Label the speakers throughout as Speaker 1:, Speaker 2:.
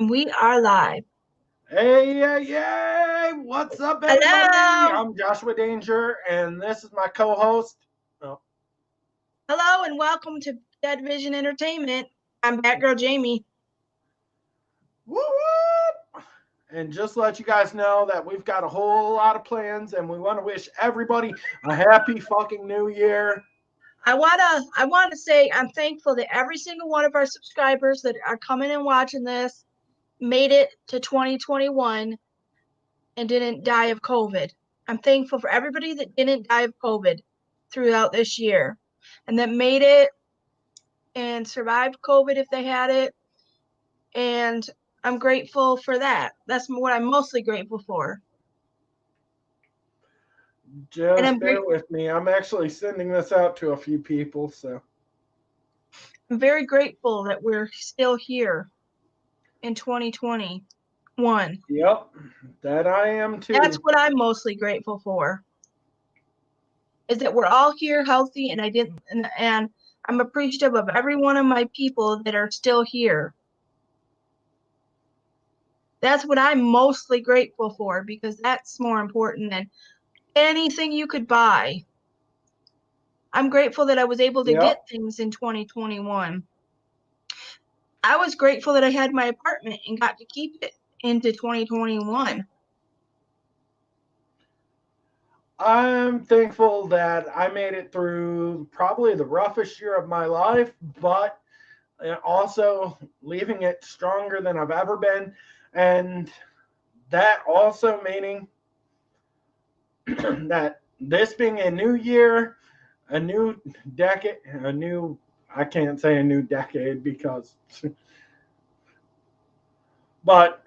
Speaker 1: We are live.
Speaker 2: Hey, what's up, everybody?
Speaker 1: Hello.
Speaker 2: I'm Joshua Danger, and this is my co-host. Oh,
Speaker 1: Hello and welcome to Dead Vision Entertainment. I'm Batgirljamie.
Speaker 2: whoop, whoop. And just to let you guys know that we've got a whole lot of plans, and we want to wish everybody a happy fucking new year.
Speaker 1: I wanna say I'm thankful that every single one of our subscribers that are coming and watching this made it to 2021 and didn't die of COVID. I'm thankful for everybody that didn't die of COVID throughout this year and that made it and survived COVID if they had it. And I'm grateful for that. That's what I'm mostly grateful for. And
Speaker 2: Just
Speaker 1: I'm
Speaker 2: bear with me. I'm actually sending this out to a few people, so.
Speaker 1: very grateful that we're still here in 2021.
Speaker 2: Yep, that I am too.
Speaker 1: That's what I'm mostly grateful for. Is that we're all here healthy, and and I'm appreciative of every one of my people that are still here. That's what I'm mostly grateful for, because that's more important than anything you could buy. I'm grateful that I was able to get things in 2021. I was grateful that I had my apartment and got to keep it into 2021.
Speaker 2: I'm thankful that I made it through probably the roughest year of my life, but also leaving it stronger than I've ever been. And that also meaning that this being a new year, a new decade, I can't say a new decade because, but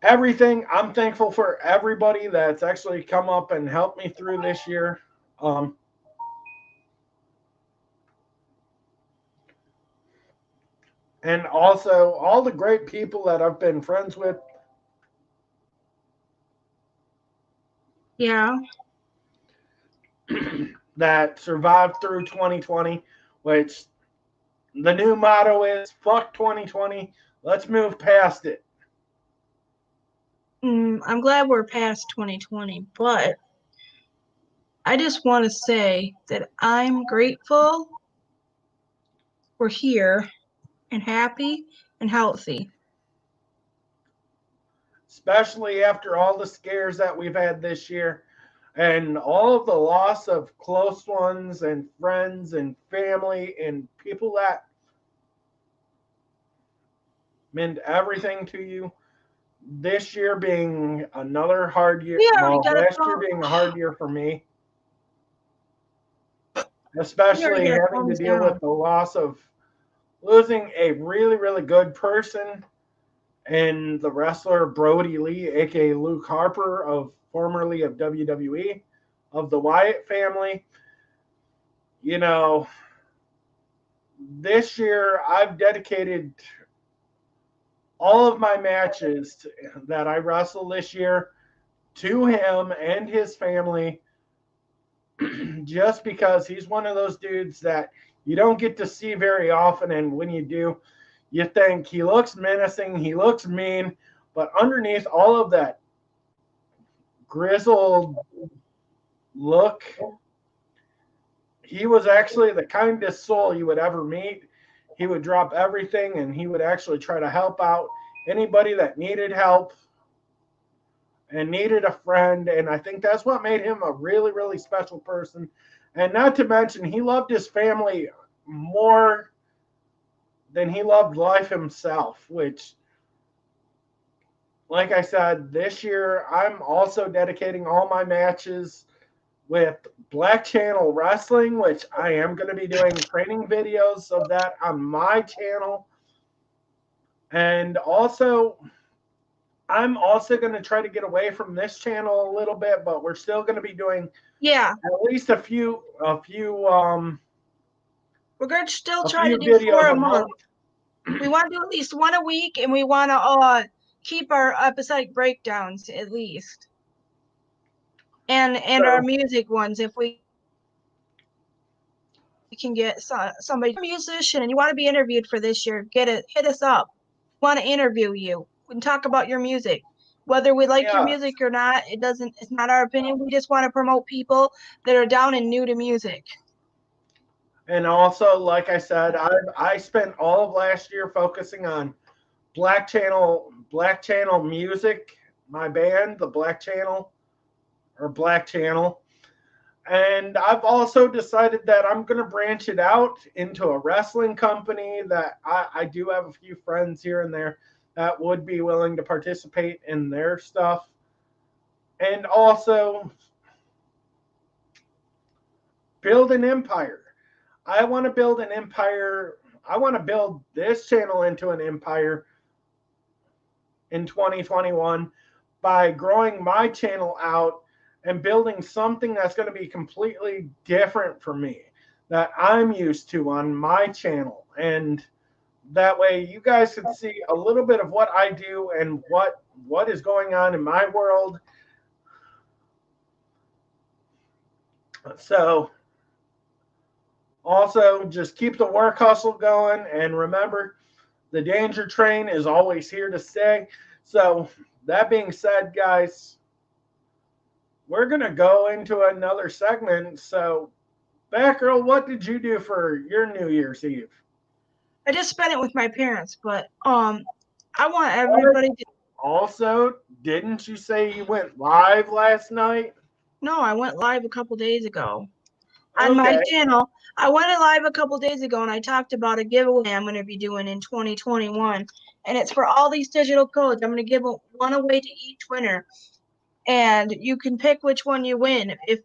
Speaker 2: everything, I'm thankful for everybody that's actually come up and helped me through this year. And also all the great people that I've been friends with.
Speaker 1: Yeah.
Speaker 2: That survived through 2020, which the new motto is fuck 2020. Let's move past it.
Speaker 1: I'm glad we're past 2020, but I just want to say that I'm grateful we're here and happy and healthy.
Speaker 2: Especially after all the scares that we've had this year and all of the loss of close ones and friends and family and people that meant everything to you. This year being another hard year. Last year being a hard year for me. Especially having to deal with the loss of losing a really, really good person and the wrestler Brody Lee, aka Luke Harper, formerly of WWE, of the Wyatt family. You know, this year I've dedicated all of my matches that I wrestle this year to him and his family, just because he's one of those dudes that you don't get to see very often, and when you do, you think he looks menacing, he looks mean, but underneath all of that grizzled look, he was actually the kindest soul you would ever meet. He would drop everything and he would actually try to help out anybody that needed help and needed a friend. And I think that's what made him a really, really special person. And not to mention, he loved his family more than he loved life himself, which, like I said, this year I'm also dedicating all my matches with Black Channel Wrestling, which I am going to be doing training videos of that on my channel. And also, I'm also going to try to get away from this channel a little bit, but we're still going to be doing at least a few
Speaker 1: we're going to still try to do 4 a month. We want to do at least 1 a week, and we want to keep our episodic breakdowns at least, and our music ones if we can get somebody, a musician, and you want to be interviewed for this year, hit us up. We want to interview you. and talk about your music. Whether we like your
Speaker 2: Yes.
Speaker 1: music or not, it's not our opinion. We just want to promote people that are down and new to music.
Speaker 2: And also, like I said, I spent all of last year focusing on Black Channel Music, my band, the Black Channel. And I've also decided that I'm going to branch it out into a wrestling company that I do have a few friends here and there that would be willing to participate in their stuff. And also build an empire. I want to build an empire. I want to build this channel into an empire in 2021 by growing my channel out and building something that's going to be completely different for me that I'm used to on my channel. And that way you guys can see a little bit of what I do and what is going on in my world. So also just keep the work hustle going, and remember, the danger train is always here to stay. So that being said, guys, we're going to go into another segment. So, Batgirl, what did you do for your New Year's Eve?
Speaker 1: I just spent it with my parents, but I want everybody to...
Speaker 2: Also, didn't you say you went live last night?
Speaker 1: No, I went live a couple days ago on my channel. I went live a couple days ago, and I talked about a giveaway I'm going to be doing in 2021, and it's for all these digital codes. I'm going to give one away to each winner, and you can pick which one you win if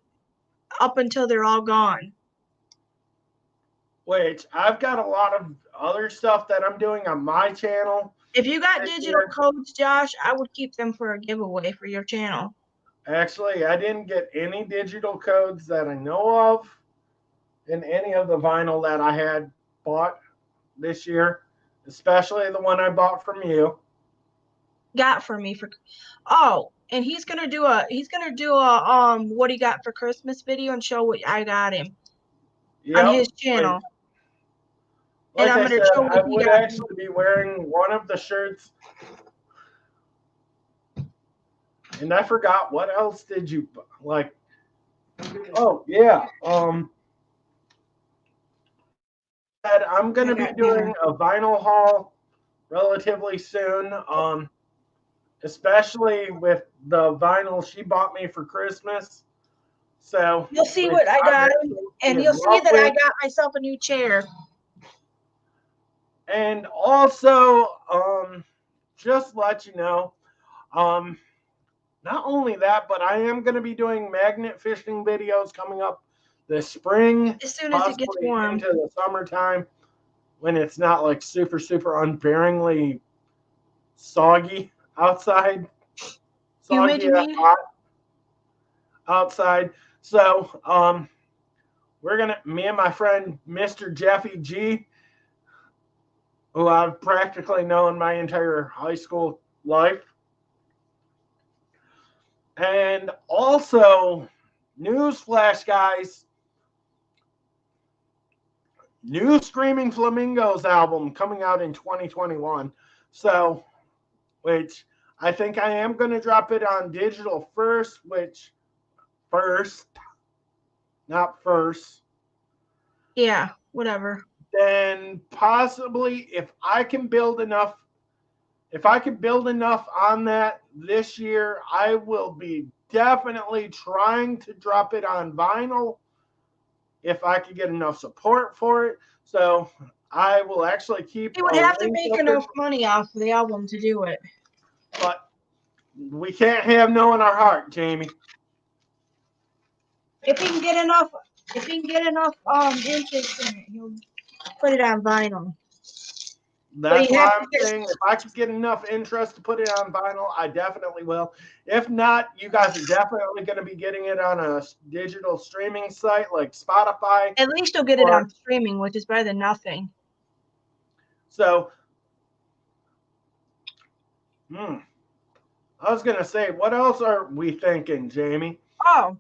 Speaker 1: up until they're all gone.
Speaker 2: Which I've got a lot of other stuff that I'm doing on my channel.
Speaker 1: If you got digital codes, Josh, I would keep them for a giveaway for your channel.
Speaker 2: Actually, I didn't get any digital codes that I know of in any of the vinyl that I had bought this year, especially the one I bought from you.
Speaker 1: Got for me for... Oh, and he's gonna do a what he got for Christmas video and show what I got him on his channel.
Speaker 2: Like I said, I would actually be wearing one of the shirts. And I forgot, what else did you like? Oh yeah, I'm gonna be doing a vinyl haul relatively soon. Especially with the vinyl she bought me for Christmas. So
Speaker 1: you'll see what I got, and you'll see that I got myself a new chair.
Speaker 2: And also, just let you know, not only that, but I am going to be doing magnet fishing videos coming up this spring,
Speaker 1: as soon as it gets warm,
Speaker 2: into the summertime, when it's not like super unbearingly soggy outside. Soggy and hot outside. So, me and my friend Mr. Jeffy G, who I've practically known my entire high school life. And also, newsflash, guys, new Screaming Flamingos album coming out in 2021. So, which I think I am going to drop it on digital first, not first.
Speaker 1: Yeah, whatever.
Speaker 2: Then possibly if I can build enough on that this year, I will be definitely trying to drop it on vinyl if I could get enough support for it. So I will actually keep...
Speaker 1: You would have to make enough money off of the album to do it.
Speaker 2: But we can't have no in our heart, Jamie.
Speaker 1: If he can get enough interest in it, he'll put it on vinyl.
Speaker 2: That's why I'm saying if I could get enough interest to put it on vinyl, I definitely will. If not, you guys are definitely going to be getting it on a digital streaming site like Spotify.
Speaker 1: At least you'll get it on streaming, which is better than nothing.
Speaker 2: So, I was going to say, what else are we thinking, Jamie?
Speaker 1: Oh,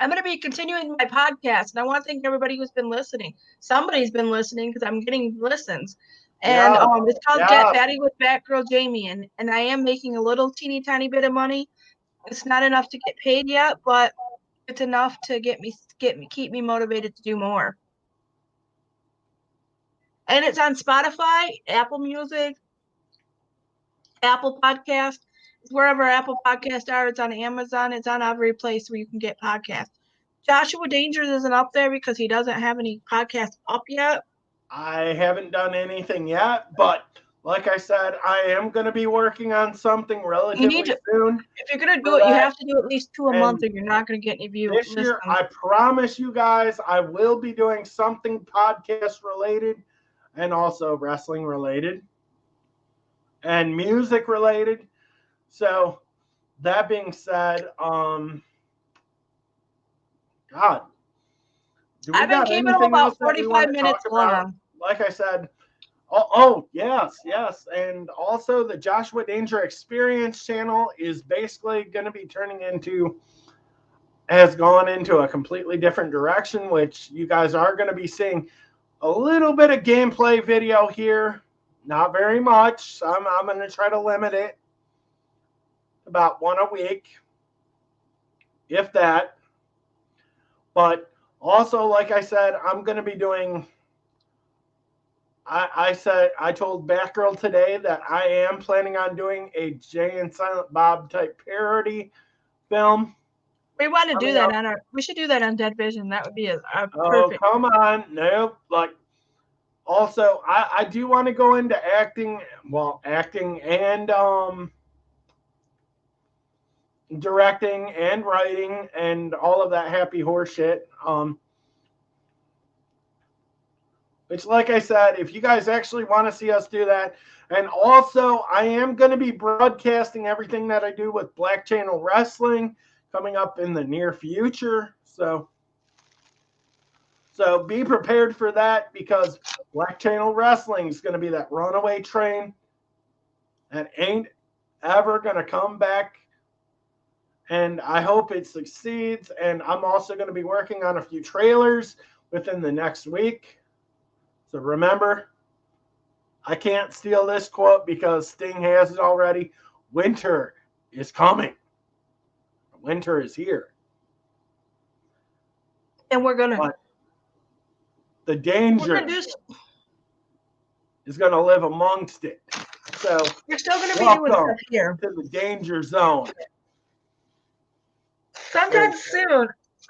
Speaker 1: I'm going to be continuing my podcast, and I want to thank everybody who's been listening. Somebody's been listening because I'm getting listens. And it's called Get
Speaker 2: yeah.
Speaker 1: Batty with Batgirljamie, and I am making a little teeny tiny bit of money. It's not enough to get paid yet, but it's enough to keep me motivated to do more. And it's on Spotify, Apple Music, Apple Podcast, wherever Apple Podcasts are. It's on Amazon. It's on every place where you can get podcasts. Joshua Dangers isn't up there because he doesn't have any podcasts up yet.
Speaker 2: I haven't done anything yet, but like I said, I am going to be working on something relatively soon.
Speaker 1: If you're going to do it, you have to do at least 2 a month, or you're not going to get any views.
Speaker 2: This year, I promise you guys, I will be doing something podcast related and also wrestling related and music related. So that being said, God,
Speaker 1: I've been keeping them about 45 minutes long.
Speaker 2: Like I said, oh yes, and also the Joshua Danger Experience channel is basically going to be has gone into a completely different direction, which you guys are going to be seeing a little bit of gameplay video here. Not very much. So I'm going to try to limit it about 1 a week, if that. But also, like I said, I'm going to be doing. I told Batgirl today that I am planning on doing a Jay and Silent Bob type parody film.
Speaker 1: We want to do that we should do that on Dead Vision. That would be a perfect.
Speaker 2: Oh, come on. Nope. Like, also, I do want to go into acting. Well, acting and directing and writing and all of that happy horse shit. Which, like I said, if you guys actually want to see us do that, and also I am going to be broadcasting everything that I do with Black Channel Wrestling coming up in the near future. So be prepared for that, because Black Channel Wrestling is going to be that runaway train that ain't ever going to come back. And I hope it succeeds. And I'm also going to be working on a few trailers within the next week. So remember, I can't steal this quote because Sting has it already. Winter is coming. Winter is here.
Speaker 1: And we're going to.
Speaker 2: The danger is going to live amongst it. So
Speaker 1: you're still going to be doing stuff here.
Speaker 2: To the danger zone.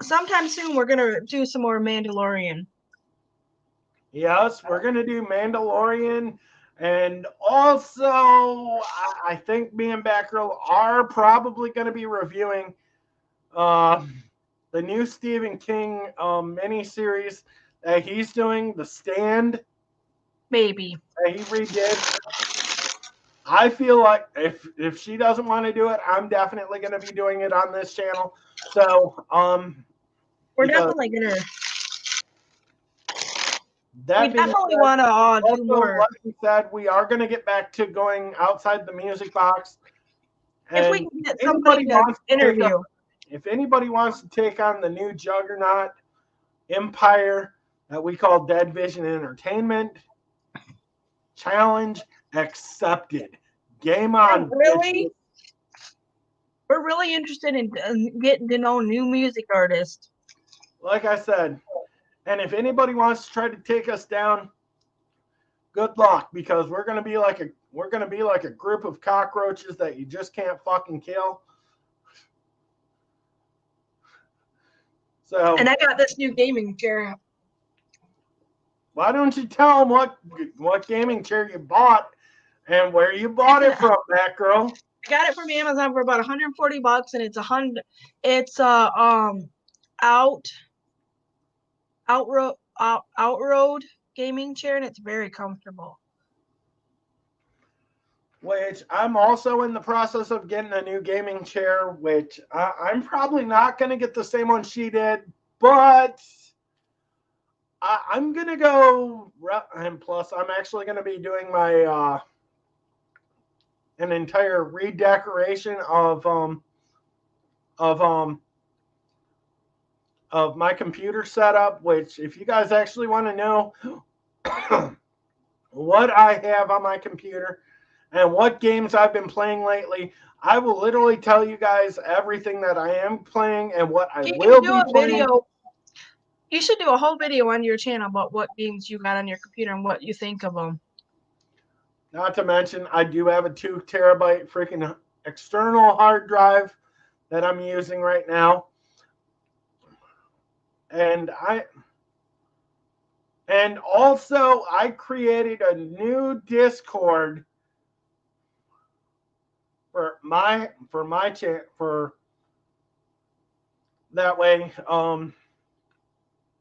Speaker 1: Sometime soon, we're going to do some more Mandalorian.
Speaker 2: Yes, we're going to do Mandalorian. And also, I think me and Batgirl are probably going to be reviewing the new Stephen King miniseries that he's doing, The Stand.
Speaker 1: Maybe.
Speaker 2: That he redid. I feel like if she doesn't want to do it, I'm definitely going to be doing it on this channel. So,
Speaker 1: we're definitely going to. We definitely want to do more.
Speaker 2: Like we said, we are going to get back to going outside the music box. And
Speaker 1: if we can get somebody to interview.
Speaker 2: If anybody wants to take on the new juggernaut empire that we call Dead Vision Entertainment, challenge accepted. Game on.
Speaker 1: Really? We're really interested in getting to know new music artists.
Speaker 2: Like I said, and if anybody wants to try to take us down, good luck, because we're gonna be like a group of cockroaches that you just can't fucking kill. So.
Speaker 1: And I got this new gaming chair.
Speaker 2: Why don't you tell them what gaming chair you bought and where you bought it from, Batgirl?
Speaker 1: I got it from Amazon for about $140, and it's outroad gaming chair, and it's very comfortable.
Speaker 2: Which I'm also in the process of getting a new gaming chair, which I'm probably not going to get the same one she did, but I'm going to go, and plus I'm actually going to be doing my an entire redecoration of my computer setup, which if you guys actually want to know what I have on my computer and what games I've been playing lately. I will literally tell you guys everything that I am playing and what I
Speaker 1: You
Speaker 2: will
Speaker 1: can do
Speaker 2: be
Speaker 1: a
Speaker 2: playing.
Speaker 1: video. You should do a whole video on your channel about what games you got on your computer and what you think of them.
Speaker 2: Not to mention, I do have a 2 terabyte freaking external hard drive that I'm using right now. And also I created a new Discord for that way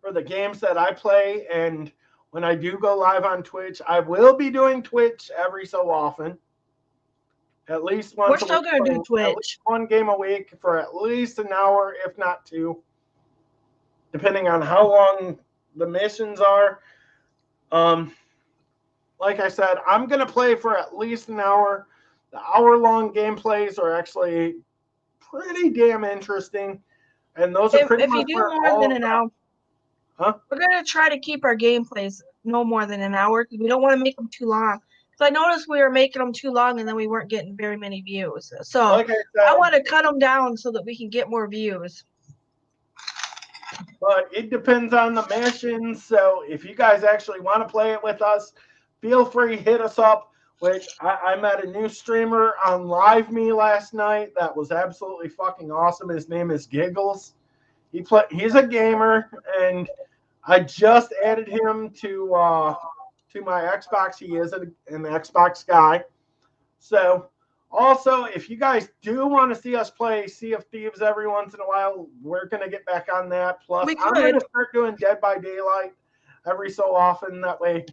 Speaker 2: for the games that I play. And when I do go live on Twitch, I will be doing Twitch every so often. At least once
Speaker 1: We're
Speaker 2: a
Speaker 1: still
Speaker 2: week.
Speaker 1: gonna do
Speaker 2: At
Speaker 1: Twitch.
Speaker 2: least one game a week for at least an hour, if not 2, depending on how long the missions are. Like I said, I'm gonna play for at least an hour. The hour-long gameplays are actually pretty damn interesting, and those are pretty
Speaker 1: If you
Speaker 2: much
Speaker 1: do
Speaker 2: where
Speaker 1: more
Speaker 2: all
Speaker 1: than
Speaker 2: of
Speaker 1: an
Speaker 2: that.
Speaker 1: hour,
Speaker 2: Huh?
Speaker 1: we're gonna try to keep our gameplays no more than an hour because we don't want to make them too long. Because I noticed we were making them too long and then we weren't getting very many views. So
Speaker 2: Like I said,
Speaker 1: I want to cut them down so that we can get more views.
Speaker 2: but it depends on the missions. So if you guys actually want to play it with us, feel free, hit us up. Which I met a new streamer on LiveMe last night that was absolutely fucking awesome. His name is Giggles. He's a gamer, and I just added him to my Xbox. He is an Xbox guy. So also, if you guys do want to see us play Sea of Thieves every once in a while, we're gonna get back on that. Plus, I'm gonna start doing Dead by Daylight every so often. That way.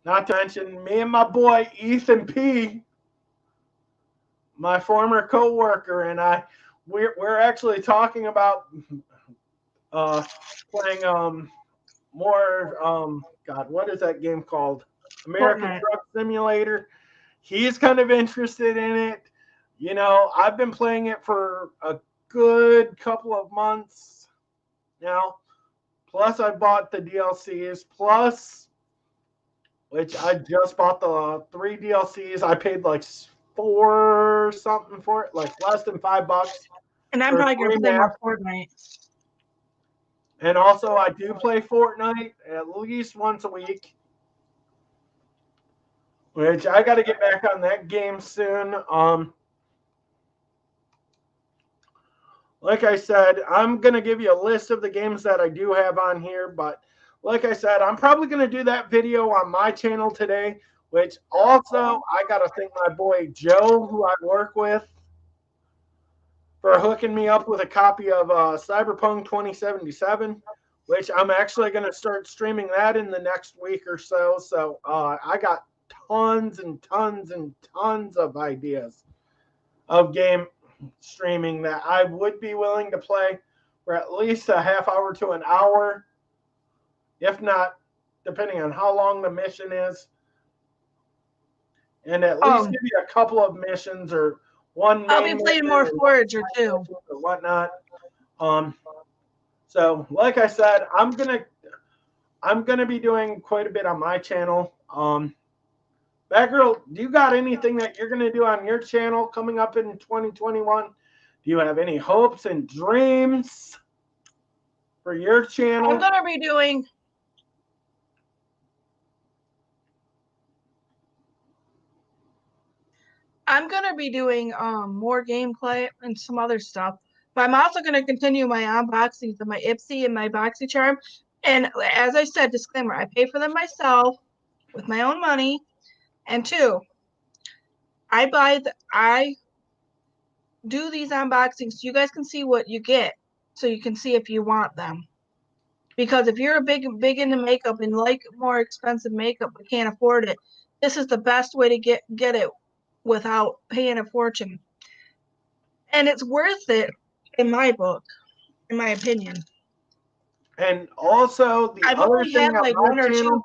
Speaker 2: Not to mention me and my boy Ethan P, my former co-worker, and we're actually talking about playing more God, what is that game called? American Truck Simulator. He's kind of interested in it. You know, I've been playing it for a good couple of months now. Plus, I bought the DLCs. Plus, which I just bought the 3 DLCs. I paid like 4 something for it, like less than $5.
Speaker 1: And I'm probably gonna play more Fortnite.
Speaker 2: And also, I do play Fortnite at least once a week, which I got to get back on that game soon. Like I said, I'm going to give you a list of the games that I do have on here. But like I said, I'm probably going to do that video on my channel today, which also I got to thank my boy Joe, who I work with, for hooking me up with a copy of Cyberpunk 2077, which I'm actually going to start streaming that in the next week or so. So I got tons and tons and tons of ideas of game streaming that I would be willing to play for at least a half hour to an hour, if not, depending on how long the mission is, and at least give you a couple of missions or one.
Speaker 1: I'll be playing more Forge or 2
Speaker 2: or whatnot. So like I said, I'm gonna be doing quite a bit on my channel. Batgirl, do you got anything that you're gonna do on your channel coming up in 2021? Do you have any hopes and dreams for your channel?
Speaker 1: I'm gonna be doing more gameplay and some other stuff. But I'm also going to continue my unboxings of my Ipsy and my BoxyCharm. And as I said, disclaimer, I pay for them myself with my own money. And 2, I do these unboxings so you guys can see what you get, so you can see if you want them. Because if you're a big into makeup and like more expensive makeup but can't afford it, this is the best way to get it without paying a fortune. And it's worth it in my book, in my opinion.
Speaker 2: And also
Speaker 1: I've only had like 1 or 2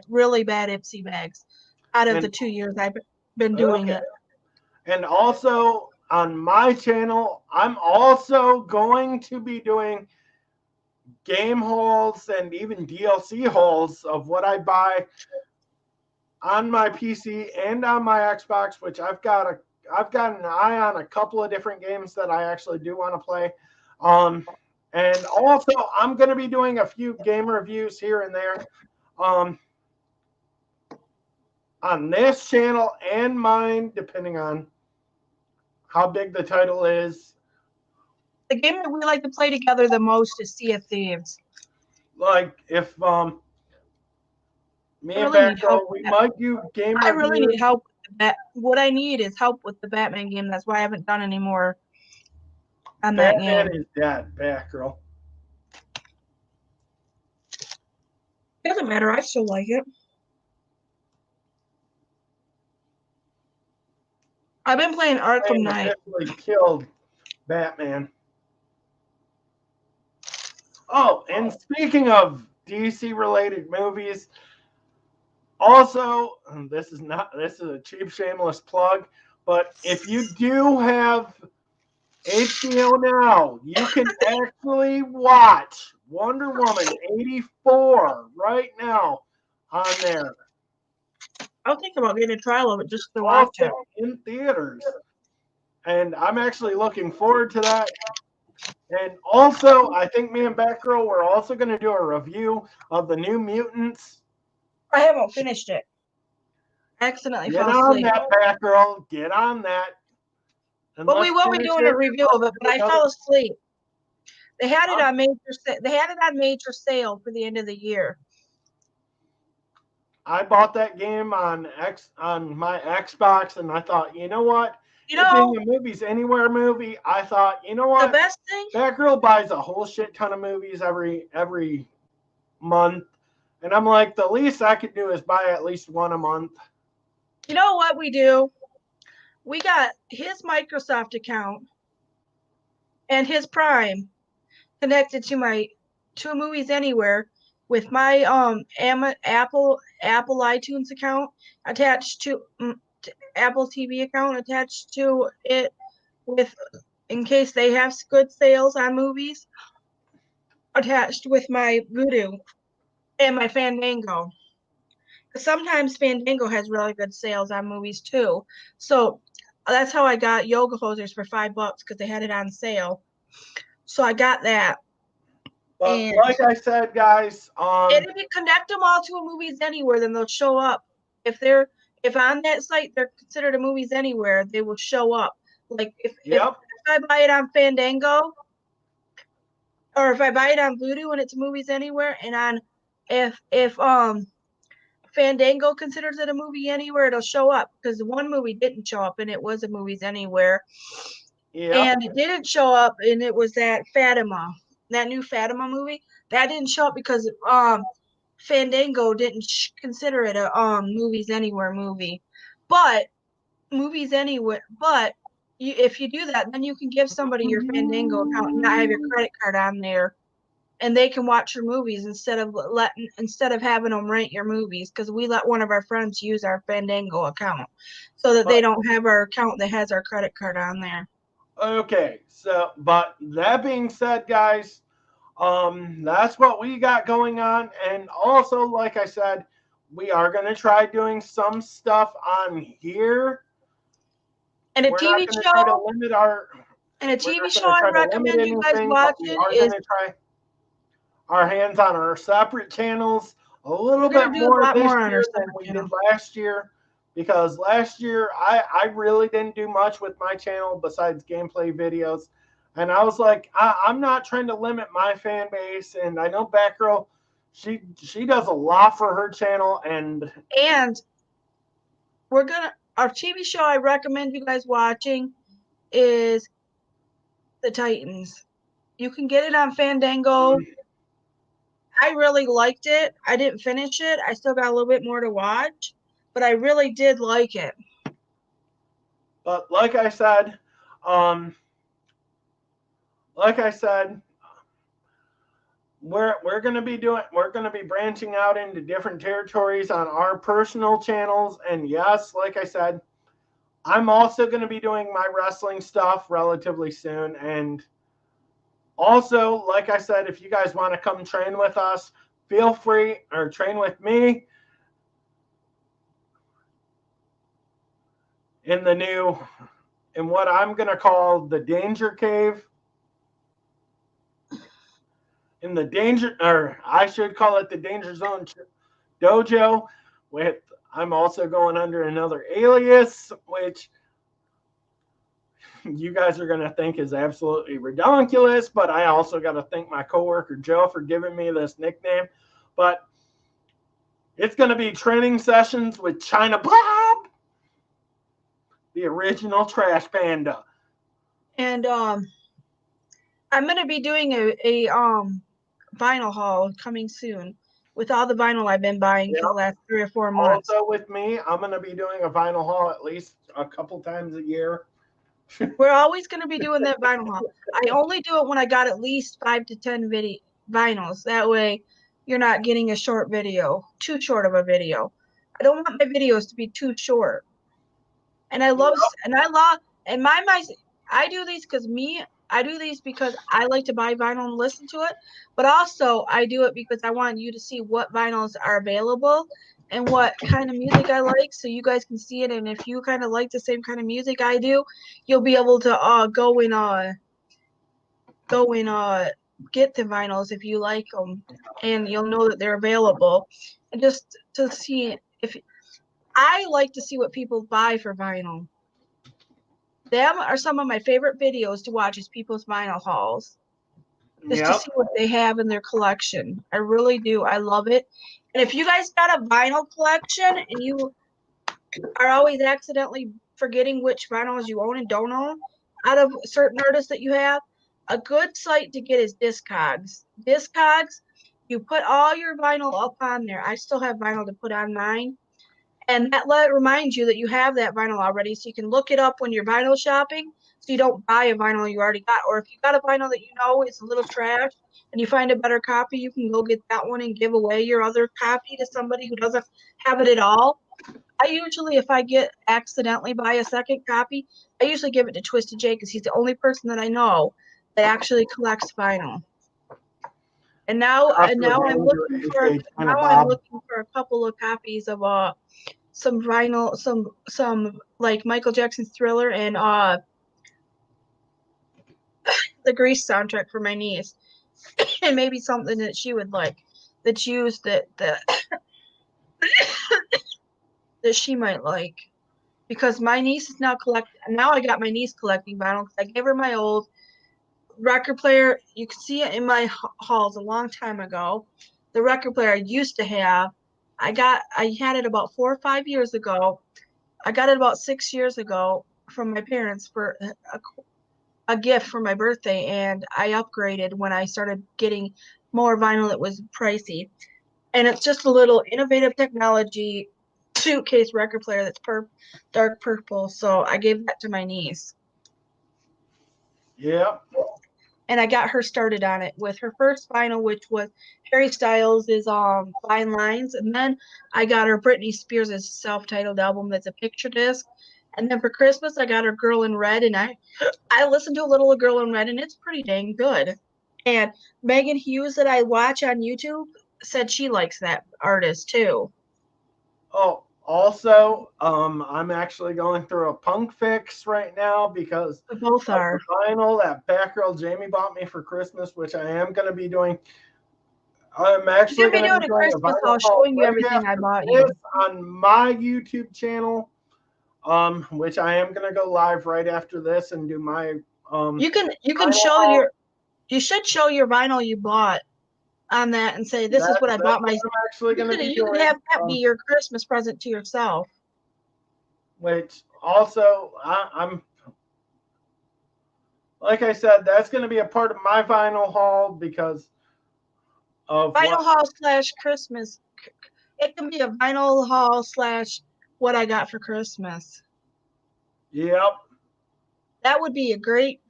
Speaker 1: really bad Ipsy bags out of the 2 years I've been doing it.
Speaker 2: And also on my channel, I'm also going to be doing game hauls and even DLC hauls of what I buy on my PC and on my Xbox, which I've got an eye on a couple of different games that I actually do want to play. And also, I'm going to be doing a few game reviews here and there on this channel and mine, depending on how big the title is.
Speaker 1: The game that we like to play together the most is Sea of Thieves.
Speaker 2: Like, if me and
Speaker 1: really
Speaker 2: Batgirl, we might do game
Speaker 1: I
Speaker 2: reviews.
Speaker 1: really need help with that. What I need is help with the Batman game. That's why I haven't done any more on that game.
Speaker 2: Batman is dead, Batgirl.
Speaker 1: Doesn't matter. I still like it. I've been playing Arkham Knight.
Speaker 2: Officially killed Batman. Oh, and speaking of DC related movies, also, this is a cheap shameless plug, but if you do have HBO Now, you can actually watch Wonder Woman 84 right now on there.
Speaker 1: I'll think about getting a trial of it just to watch it
Speaker 2: in theaters. And I'm actually looking forward to that. And also, I think me and Batgirl, we're also going to do a review of the New Mutants.
Speaker 1: I haven't finished it. I accidentally
Speaker 2: Get
Speaker 1: fell
Speaker 2: on
Speaker 1: asleep.
Speaker 2: that, Batgirl. Get on that. And
Speaker 1: but we will be doing a review of it. But I fell asleep. They had it on major sale for the end of the year.
Speaker 2: I bought that game on my Xbox, and I thought, you know what?
Speaker 1: You know,
Speaker 2: being a Movies Anywhere movie, I thought, you know what?
Speaker 1: The best thing?
Speaker 2: Batgirl buys a whole shit ton of movies every month. And I'm like, the least I could do is buy at least one a month.
Speaker 1: You know what we do? We got his Microsoft account and his Prime connected to Movies Anywhere with my Apple iTunes account attached to Apple TV account attached to it with in case they have good sales on movies attached with my Vudu and my Fandango. Sometimes Fandango has really good sales on movies too. So that's how I got Yoga Hosers for $5 because they had it on sale. So I got that.
Speaker 2: But like I said, guys,
Speaker 1: and if you connect them all to a Movies Anywhere, then they'll show up. If on that site they're considered a Movies Anywhere, they will show up. Like if I buy it on Fandango, or if I buy it on Vudu and it's Movies Anywhere, and on if Fandango considers it a Movie Anywhere, it'll show up because one movie didn't show up and it was a Movies Anywhere. And it didn't show up and it was that new Fatima movie. That didn't show up because Fandango didn't consider it a Movies Anywhere movie. But Movies Anywhere, if you do that, then you can give somebody your Fandango account and not have your credit card on there, and they can watch your movies instead of having them rent your movies, because we let one of our friends use our Fandango account so that they don't have our account that has our credit card on there.
Speaker 2: Okay, so but that being said, guys, that's what we got going on, and also, like I said, we are going to try doing some stuff on here.
Speaker 1: And a TV show. And a TV show I recommend you guys watching is.
Speaker 2: Try our hands on our separate channels a little bit more this year than we did last year, because last year I really didn't do much with my channel besides gameplay videos, and I was like, I'm not trying to limit my fan base, and I know Batgirl, she does a lot for her channel, and our TV show I recommend you guys watching is The Titans. You can get it on Fandango. I really liked it. I didn't finish it. I still got a little bit more to watch, but I really did like it. But like I said, we're going to be branching out into different territories on our personal channels, and yes, like I said, I'm also going to be doing my wrestling stuff relatively soon, and Also, like I said, if you guys want to come train with us, feel free, or train with me in what I'm going to call the Danger Cave. In the danger, or I should call it the Danger Zone Dojo. I'm also going under another alias, which you guys are going to think is absolutely ridiculous, but I also got to thank my coworker Joe for giving me this nickname. But it's going to be training sessions with China Bob, the original Trash Panda.
Speaker 1: And I'm gonna be doing a vinyl haul coming soon with all the vinyl I've been buying for the last 3 or 4 months.
Speaker 2: Also with me, I'm going to be doing a vinyl haul at least a couple times a year.
Speaker 1: We're always going to be doing that vinyl haul. I only do it when I got at least 5 to 10 vinyls. That way you're not getting a short video, too short of a video. I don't want my videos to be too short. And I do these because I like to buy vinyl and listen to it, but also I do it because I want you to see what vinyls are available and what kind of music I like, so you guys can see it. And if you kind of like the same kind of music I do, you'll be able to go and get the vinyls if you like them, and you'll know that they're available. And just to see if I like to see what people buy for vinyl. Them are some of my favorite videos to watch, is people's vinyl hauls. Just to see what they have in their collection. I really do. I love it. And if you guys got a vinyl collection and you are always accidentally forgetting which vinyls you own and don't own out of certain artists that you have, a good site to get is Discogs. Discogs, you put all your vinyl up on there. I still have vinyl to put on mine. And that reminds you that you have that vinyl already, so you can look it up when you're vinyl shopping, so you don't buy a vinyl you already got. Or if you got a vinyl that you know is a little trash and you find a better copy, you can go get that one and give away your other copy to somebody who doesn't have it at all. I usually, if I accidentally buy a second copy, I usually give it to Twisted J, because he's the only person that I know that actually collects vinyl. And now I'm looking for a couple of copies of some vinyl, some like Michael Jackson's Thriller and the Grease soundtrack for my niece, and maybe something that she would like, that she might like, because my niece is now collecting. Now I got my niece collecting vinyl because I gave her my old record player. You can see it in my hauls a long time ago. The record player I used to have, I had it about 4 or 5 years ago. I got it about 6 years ago from my parents for a gift for my birthday, and I upgraded when I started getting more vinyl that was pricey. And it's just a little innovative technology suitcase record player that's dark purple. So I gave that to my niece.
Speaker 2: Yeah.
Speaker 1: And I got her started on it with her first vinyl, which was Harry Styles' Fine Lines. And then I got her Britney Spears' self-titled album that's a picture disc. And then for Christmas, I got her Girl in Red. And I listened to a little of Girl in Red, and it's pretty dang good. And Megan Hughes, that I watch on YouTube, said she likes that artist too.
Speaker 2: Oh, also, I'm actually going through a punk fix right now because
Speaker 1: both are
Speaker 2: the vinyl that Batgirljamie bought me for Christmas, which I am going to be doing. I'm actually going to be doing a vinyl haul
Speaker 1: showing you everything I bought you
Speaker 2: on my YouTube channel, which I am going to go live right after this and do my.
Speaker 1: You can show you should show your vinyl you bought on that and say, this is what I bought myself.
Speaker 2: I'm actually going to be
Speaker 1: doing. You can have that be your Christmas present to yourself.
Speaker 2: Which also, I'm like I said, that's going to be a part of my vinyl haul because of
Speaker 1: vinyl haul / Christmas. It can be a vinyl haul / what I got for Christmas.
Speaker 2: Yep.
Speaker 1: That would be a great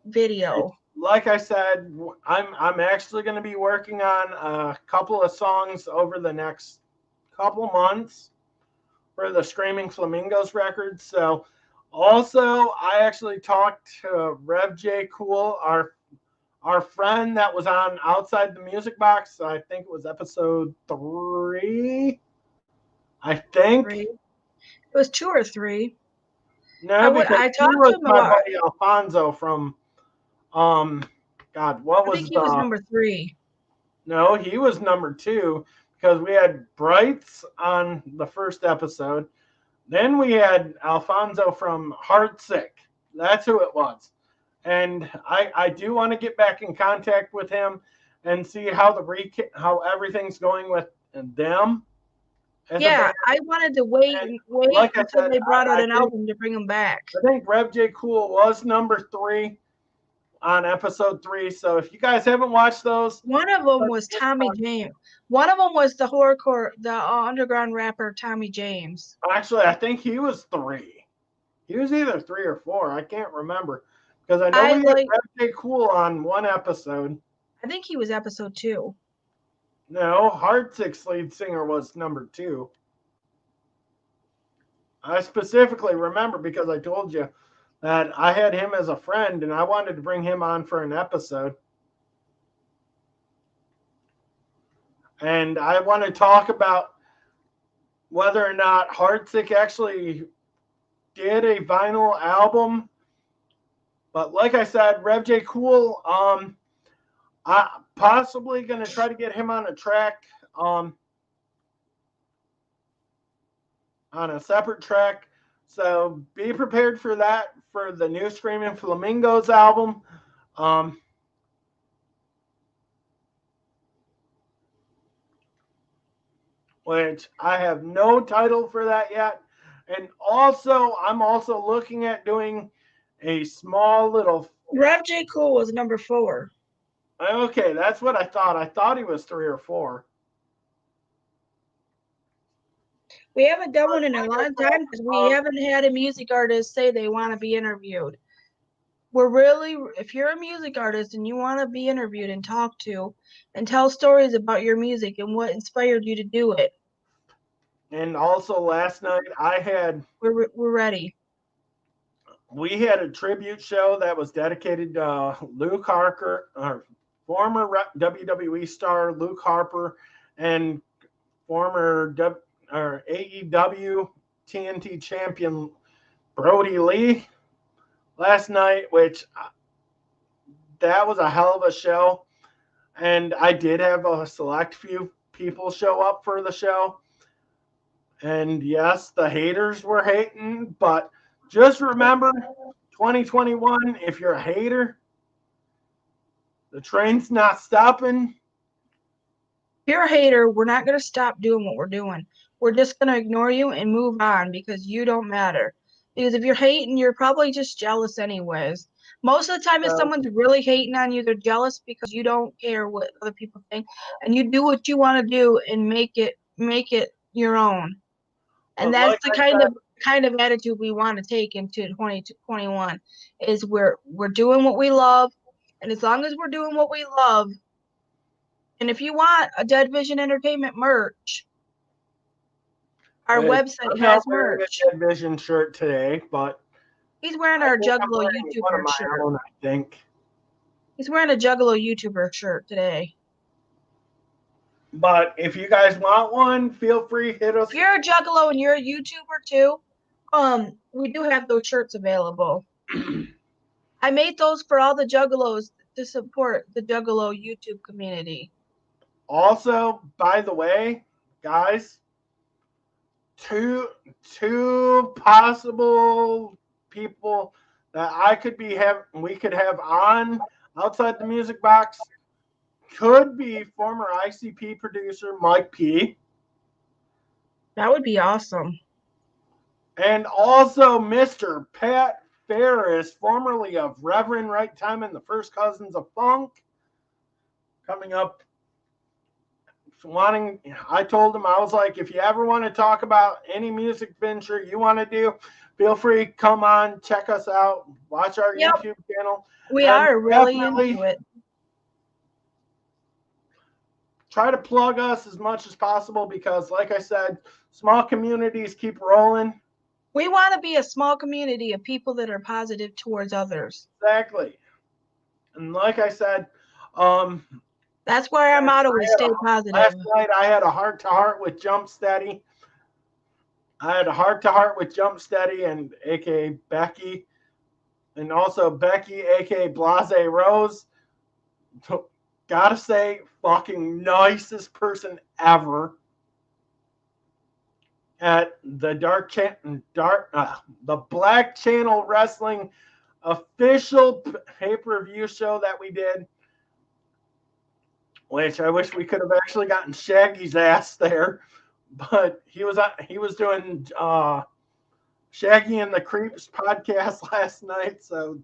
Speaker 1: video.
Speaker 2: Like I said, I'm actually going to be working on a couple of songs over the next couple months for the Screaming Flamingos record. So Also, I actually talked to Rev J Cool, our friend that was on Outside the Music Box. I think it was episode 3. I think.
Speaker 1: 3. It was 2 or 3.
Speaker 2: No, because
Speaker 1: I
Speaker 2: he
Speaker 1: talked to
Speaker 2: was
Speaker 1: him
Speaker 2: my
Speaker 1: about.
Speaker 2: buddy Alfonso from God, what
Speaker 1: I
Speaker 2: was
Speaker 1: think he was
Speaker 2: the
Speaker 1: number 3.
Speaker 2: No, he was number 2 because we had Brights on the first episode. Then we had Alfonso from Heartsick. That's who it was. And I do want to get back in contact with him and see how how everything's going with them as a
Speaker 1: Yeah,
Speaker 2: band.
Speaker 1: I wanted to wait
Speaker 2: And
Speaker 1: and wait
Speaker 2: like I
Speaker 1: until
Speaker 2: said,
Speaker 1: they brought out
Speaker 2: I
Speaker 1: an album to bring him back.
Speaker 2: think Rev J Cool was number 3 on episode 3. So if you guys haven't watched those,
Speaker 1: One of them was Tommy James. One of them was the underground rapper Tommy James.
Speaker 2: actually, I think he was 3. He was either 3 or 4. I can't remember because I know
Speaker 1: I
Speaker 2: we had
Speaker 1: like.
Speaker 2: Rev J Cool on one episode.
Speaker 1: I think he was episode 2.
Speaker 2: No, Heartsick's lead singer was number 2. I specifically remember because I told you that I had him as a friend and I wanted to bring him on for an episode. And I want to talk about whether or not Heartsick actually did a vinyl album. But like I said, Rev J Cool, I'm possibly going to try to get him on a track, on a separate track. So be prepared for that for the new Screaming Flamingos album. Which I have no title for that yet. And also, I'm also looking at doing a small little.
Speaker 1: Rev J. Cool was number 4.
Speaker 2: Okay, that's what I thought. I thought he was 3 or 4.
Speaker 1: We haven't done one in a long time because we haven't had a music artist say they want to be interviewed. If you're a music artist and you want to be interviewed and talked to and tell stories about your music and what inspired you to do it.
Speaker 2: And also last night
Speaker 1: we're ready.
Speaker 2: We had a tribute show that was dedicated to Luke Harper, or former WWE star Luke Harper, and former AEW TNT champion Brody Lee last night, which that was a hell of a show. And I did have a select few people show up for the show. And yes, the haters were hating, but just remember 2021, if you're a hater, the train's not stopping.
Speaker 1: If you're a hater, we're not going to stop doing what we're doing. We're just going to ignore you and move on because you don't matter. Because if you're hating, you're probably just jealous anyways. Most of the time, if someone's really hating on you, they're jealous because you don't care what other people think, and you do what you want to do and make it your own. And that's the kind of attitude we want to take into 2021. Is we're doing what we love, and as long as we're doing what we love, and if you want a Dead Vision Entertainment merch, our website has merch.
Speaker 2: A Dead Vision shirt today, but
Speaker 1: he's wearing our Juggalo YouTuber shirt.
Speaker 2: I think
Speaker 1: he's wearing a Juggalo YouTuber shirt today.
Speaker 2: But if you guys want one, feel free, hit us.
Speaker 1: If you're a Juggalo and you're a YouTuber too, we do have those shirts available. I made those for all the Juggalos to support the Juggalo YouTube community.
Speaker 2: Also, by the way, guys, two possible people that we could have on Outside the Music Box could be former ICP producer Mike P.
Speaker 1: That would be awesome.
Speaker 2: And also Mr. Pat Ferris, formerly of Reverend Right Time and the First Cousins of Funk, coming up. I told him, I was like, if you ever want to talk about any music venture you want to do, feel free, come on, check us out, watch our YouTube channel.
Speaker 1: We are really into it.
Speaker 2: Try to plug us as much as possible because, like I said, small communities keep rolling.
Speaker 1: We want to be a small community of people that are positive towards others.
Speaker 2: Exactly. And like I said,
Speaker 1: that's why our motto is stay positive.
Speaker 2: Last night I had a heart-to-heart with Jump Steady. I had a heart-to-heart with Jump Steady and aka Becky, and also Becky aka Blase Rose. Gotta say, fucking nicest person ever at the the Black Channel Wrestling official pay-per-view show that we did, which I wish we could have actually gotten Shaggy's ass there, but he was doing Shaggy and the Creeps podcast last night. So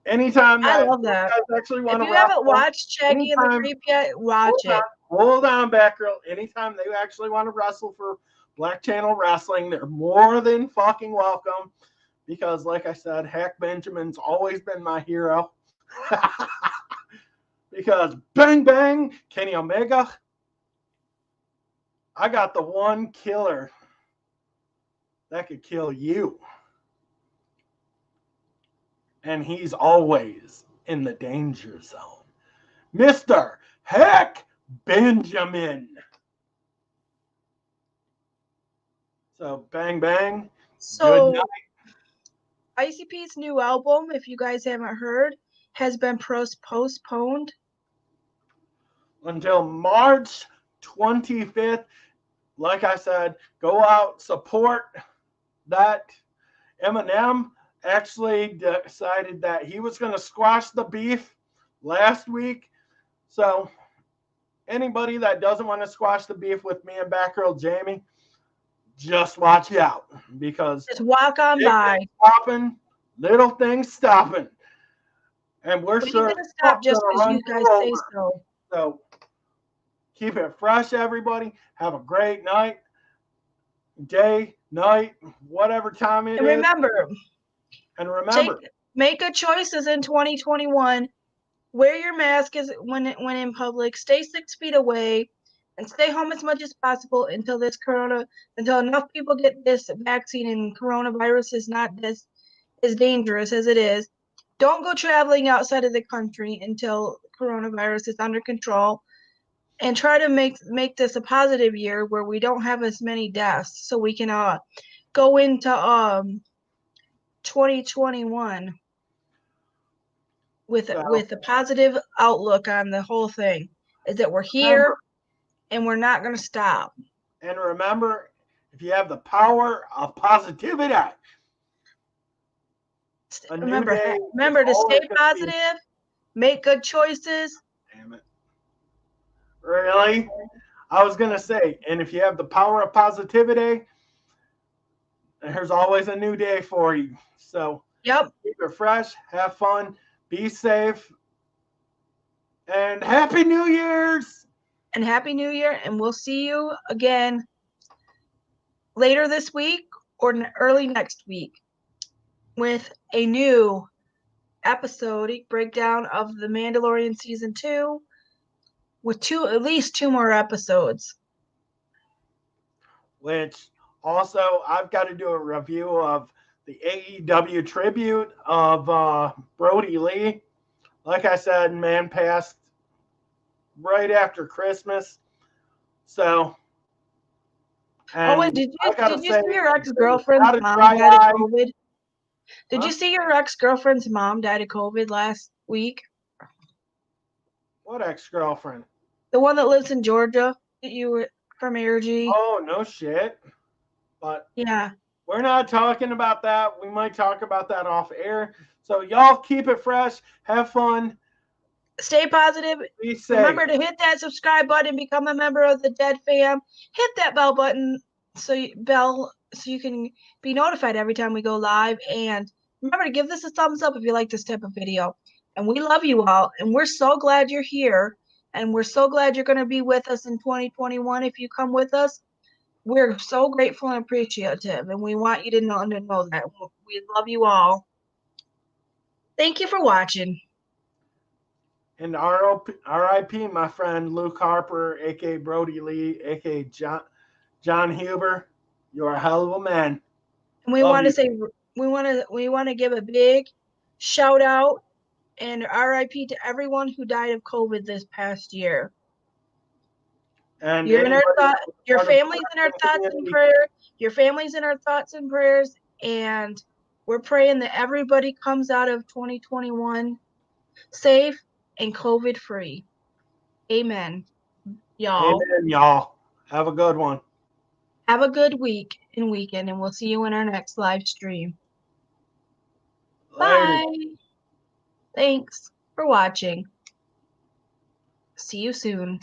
Speaker 2: anytime that
Speaker 1: I love that.
Speaker 2: you guys actually want
Speaker 1: if
Speaker 2: to
Speaker 1: you haven't watched Shaggy and the Creep yet, watch it.
Speaker 2: Hold on, Batgirl. Anytime they actually want to wrestle for Black Channel Wrestling, they're more than fucking welcome. Because, like I said, Hack Benjamin's always been my hero. Because bang bang, Kenny Omega, I got the one killer that could kill you. And he's always in the danger zone. Mr. Hack Benjamin. So bang bang.
Speaker 1: So ICP's new album, if you guys haven't heard, has been postponed
Speaker 2: until March 25th. Like I said, go out, support that. Eminem actually decided that he was going to squash the beef last week. So anybody that doesn't want to squash the beef with me and Batgirljamie, just watch out, because
Speaker 1: just walk on by.
Speaker 2: Stopping, little things stopping. And we're sure
Speaker 1: going to stop just because you guys say so.
Speaker 2: So keep it fresh, everybody. Have a great night, day, night, whatever time it is. And remember,
Speaker 1: make good choices in 2021. Wear your mask when in public. Stay 6 feet away, and stay home as much as possible until enough people get this vaccine and coronavirus is not as dangerous as it is. Don't go traveling outside of the country until coronavirus is under control, and try to make this a positive year where we don't have as many deaths, so we can go into 2021 with a positive outlook on the whole thing. Is that we're here and we're not going to stop.
Speaker 2: And remember, if you have the power of positivity,
Speaker 1: remember to stay positive, make good choices.
Speaker 2: Damn it. Really? I was going to say, and if you have the power of positivity, there's always a new day for you. So
Speaker 1: yep,
Speaker 2: keep it fresh, have fun, be safe, and Happy New Year's!
Speaker 1: And Happy New Year, and we'll see you again later this week or early next week with a new episodic breakdown of The Mandalorian Season 2 with at least 2 more episodes.
Speaker 2: Which also, I've got to do a review of the AEW tribute of Brody Lee. Like I said, man passed right after Christmas. So.
Speaker 1: And did you see your ex-girlfriend's mom died of COVID? Did you see your ex-girlfriend's mom died of COVID last week?
Speaker 2: What ex-girlfriend?
Speaker 1: The one that lives in Georgia that you were from ARG.
Speaker 2: Oh, no shit. But
Speaker 1: yeah,
Speaker 2: we're not talking about that. We might talk about that off air. So y'all keep it fresh. Have fun.
Speaker 1: Stay positive.
Speaker 2: Be safe.
Speaker 1: Remember to hit that subscribe button. Become a member of the Dead Fam. Hit that bell button so you can be notified every time we go live. And remember to give this a thumbs up if you like this type of video. And we love you all. And we're so glad you're here. And we're so glad you're going to be with us in 2021 if you come with us. We're so grateful and appreciative, and we want you to know that. We love you all. Thank you for watching.
Speaker 2: And R.I.P. my friend Luke Harper, a.k.a. Brody Lee, a.k.a. John Huber. You're a hell of a man.
Speaker 1: And we
Speaker 2: Love
Speaker 1: want to
Speaker 2: you.
Speaker 1: say we want to give a big shout out and RIP to everyone who died of COVID this past year.
Speaker 2: And
Speaker 1: You're in our
Speaker 2: anybody
Speaker 1: thought.
Speaker 2: that's
Speaker 1: Your
Speaker 2: part of
Speaker 1: family's in our
Speaker 2: the
Speaker 1: thoughts and
Speaker 2: community,
Speaker 1: prayers. Your family's in our thoughts and prayers, and we're praying that everybody comes out of 2021 safe and COVID free. Amen, y'all.
Speaker 2: amen, y'all. Have a good one.
Speaker 1: Have a good week and weekend, and we'll see you in our next live stream.
Speaker 2: Later.
Speaker 1: Bye. Thanks for watching. See you soon.